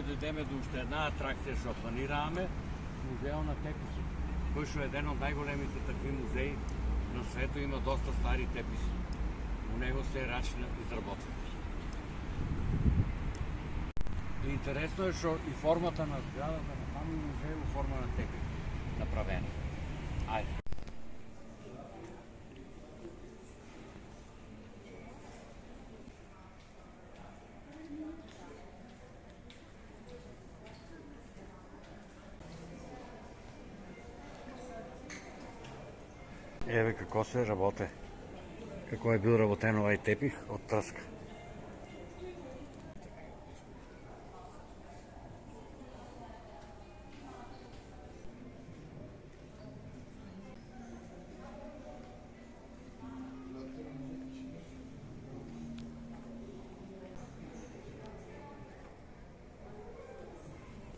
ќе дојдеме до уште една атракција што планираме, музеот на теписи, кој што е еден од најголемите такви музеи на светот, има доста стари теписи. У него се е рачно изработено. Интересно е што и формата на зградата на самиот музеј е форма на тепис направена. Ајде. Еве како се работе, како е бил работен овај тепих од трска.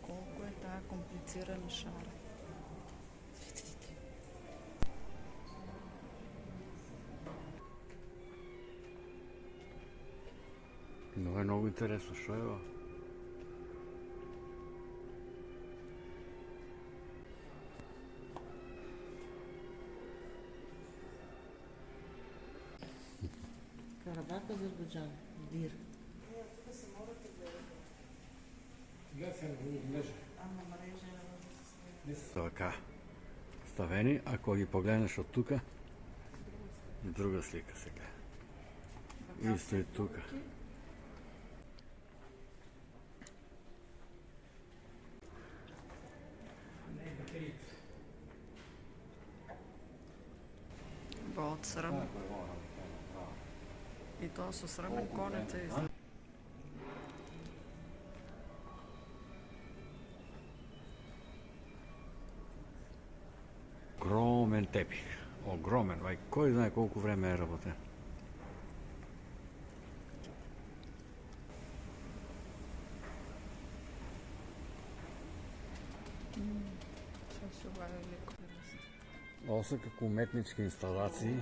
Колко е тая комплицирана шара. Но е многу интересно, што е ова? Карабак Азербайджан, бир. Така, ставени, ако ги погледнеш од тука, друга слика сега. Исто и тука. Ба од срам. И тоа со срамен конец е изна. Огромен тепих. Огромен, вај, кој знае колку време е работен. Што се ова е леко. Ова се како уметнички инсталации.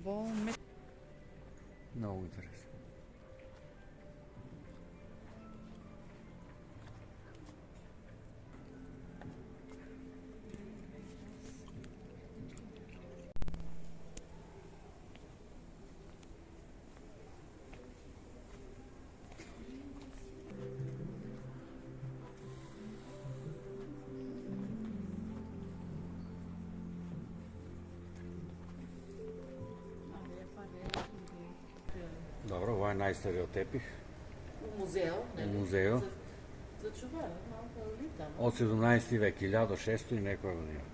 Во Многу интересно. Добро, ова е најстариот тепих Музео, у нели? музеот За чувар, малко ли тамо? од 17 век, 1600 и некоја година.